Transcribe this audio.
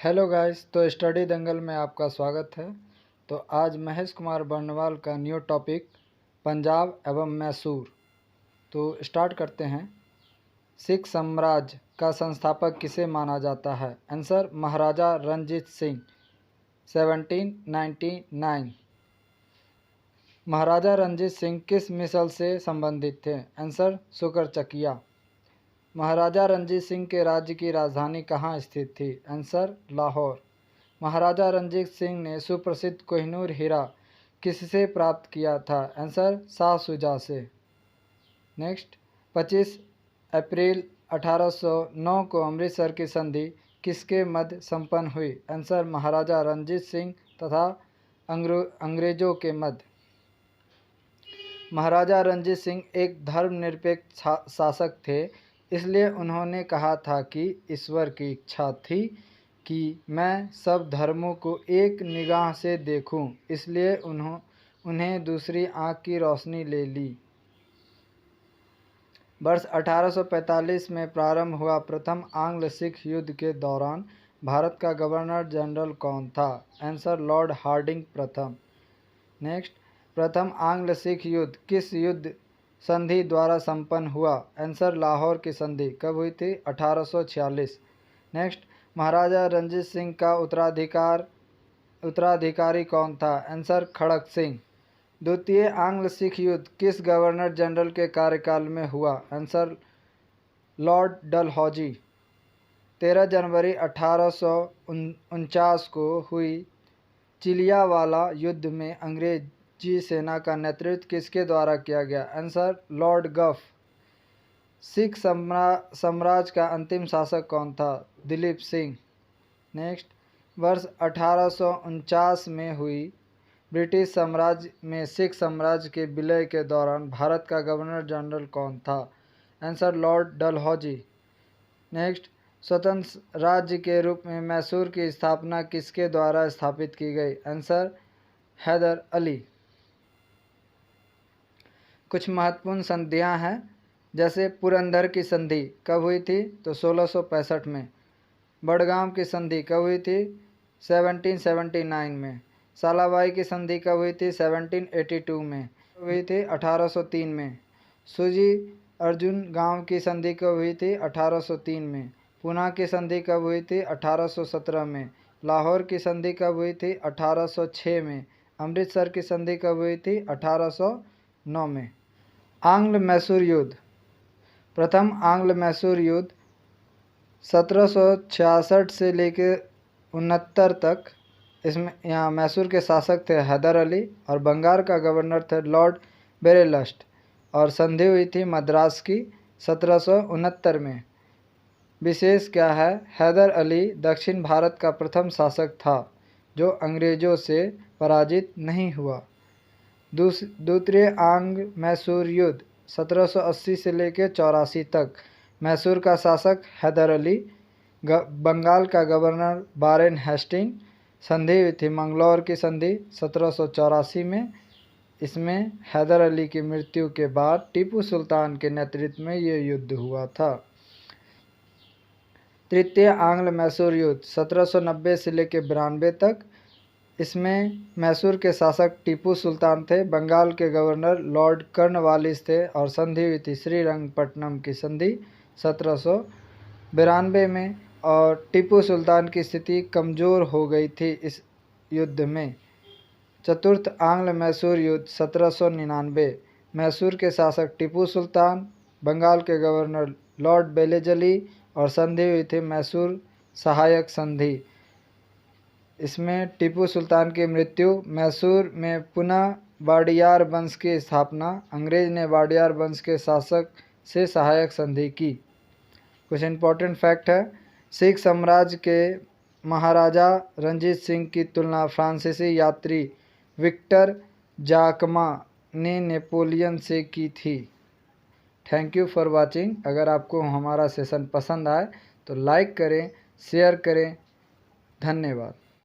Hello guys, तो study दंगल में आपका स्वागत है। तो आज महेश कुमार बर्नवाल का न्यू टॉपिक पंजाब एवं मैसूर। तो स्टार्ट करते हैं। सिख साम्राज्य का संस्थापक किसे माना जाता है? आंसर महाराजा रणजीत सिंह 1799। महाराजा रणजीत सिंह किस मिसल से संबंधित थे? आंसर शुक्रचकिया। महाराजा रणजीत सिंह के राज्य की राजधानी कहाँ स्थित थी? आंसर लाहौर। महाराजा रणजीत सिंह ने सुप्रसिद्ध कोहिनूर हीरा किससे प्राप्त किया था? आंसर शाह शुजा से। नेक्स्ट, 25 अप्रैल 1809 को अमृतसर की संधि किसके मध्य संपन्न हुई? आंसर महाराजा रणजीत सिंह तथा अंग्रेजों के मध्य। महाराजा रणजीत सिंह एक धर्मनिरपेक्ष शासक थे, इसलिए उन्होंने कहा था कि ईश्वर की इच्छा थी कि मैं सब धर्मों को एक निगाह से देखूं, इसलिए उन्हें दूसरी आँख की रोशनी ले ली। वर्ष 1845 में प्रारंभ हुआ प्रथम आंग्ल सिख युद्ध के दौरान भारत का गवर्नर जनरल कौन था? आंसर लॉर्ड हार्डिंग प्रथम। नेक्स्ट, प्रथम आंग्ल सिख युद्ध किस युद्ध संधि द्वारा संपन्न हुआ? आंसर लाहौर की संधि। कब हुई थी? 1846। नेक्स्ट, महाराजा रणजीत सिंह का उत्तराधिकारी कौन था? आंसर खड़क सिंह। द्वितीय आंग्ल सिख युद्ध किस गवर्नर जनरल के कार्यकाल में हुआ? Answer Lord Dalhousie. 13 जनवरी 1849 को हुई चिलियावाला युद्ध में अंग्रेजी सेना का नेतृत्व किसके द्वारा किया गया? आंसर लॉर्ड गफ। सिख साम्राज्य का अंतिम शासक कौन था? दिलीप सिंह। नेक्स्ट, वर्ष 1849 में हुई ब्रिटिश साम्राज्य में सिख साम्राज्य के विलय के दौरान भारत का गवर्नर जनरल कौन था? Answer Lord Dalhousie. नेक्स्ट, स्वतंत्र राज्य के रूप में मैसूर की स्थापना किसके द्वारा स्थापित की गई? आंसर हैदर अली। कुछ महत्वपूर्ण संधियां हैं, जैसे पुरंदर की संधि कब हुई थी? तो 1665 में। बड़गाम की संधि कब हुई थी? 1779 में। सालाबाई की संधि कब हुई थी? 1782 में। हुई थी 1803 में। सूजी अर्जुन गांव की संधि कब हुई थी? 1803 में। पूना की संधि कब हुई थी? 1817 में। लाहौर की संधि कब हुई थी? 1806 में। अमृतसर की संधि कब हुई थी? 1809 में। आंग्ल मैसूर युद्ध। प्रथम आंग्ल मैसूर युद्ध 1766 से लेकर 69 तक। इसमें यहाँ मैसूर के शासक थे हैदर अली और बंगाल का गवर्नर थे लॉर्ड बेरेलस्ट, और संधि हुई थी मद्रास की 1769 में। विशेष क्या है? हैदर अली दक्षिण भारत का प्रथम शासक था जो अंग्रेजों से पराजित नहीं हुआ। द्वितीय आंग्ल मैसूर युद्ध 1780 से लेकर 84 तक। मैसूर का शासक हैदर अली, बंगाल का गवर्नर वारेन हेस्टिंग। संधि हुई थी मंगलौर की संधि 1784 में। इसमें हैदर अली की मृत्यु के बाद टीपू सुल्तान के नेतृत्व में ये युद्ध हुआ था। तृतीय आंग्ल मैसूर युद्ध 1790 से लेकर 92 तक। इसमें मैसूर के शासक टीपू सुल्तान थे, बंगाल के गवर्नर लॉर्ड कर्नवालिस थे, और संधि हुई थी श्रीरंगपट्टनम की संधि 1792 में। और टीपू सुल्तान की स्थिति कमज़ोर हो गई थी इस युद्ध में। चतुर्थ आंग्ल मैसूर युद्ध 1799। मैसूर के शासक टीपू सुल्तान, बंगाल के गवर्नर लॉर्ड बेलेजली, और संधि हुई थी मैसूर सहायक संधि। इसमें टीपू सुल्तान की मृत्यु, मैसूर में पुनः वाडियार वंश की स्थापना, अंग्रेज ने वाडियार वंश के शासक से सहायक संधि की। कुछ इम्पोर्टेंट फैक्ट है। सिख साम्राज्य के महाराजा रणजीत सिंह की तुलना फ्रांसीसी यात्री विक्टर जाकमा ने नेपोलियन से की थी। Thank you for watching. अगर आपको हमारा सेशन पसंद आए तो लाइक करें, शेयर करें। धन्यवाद।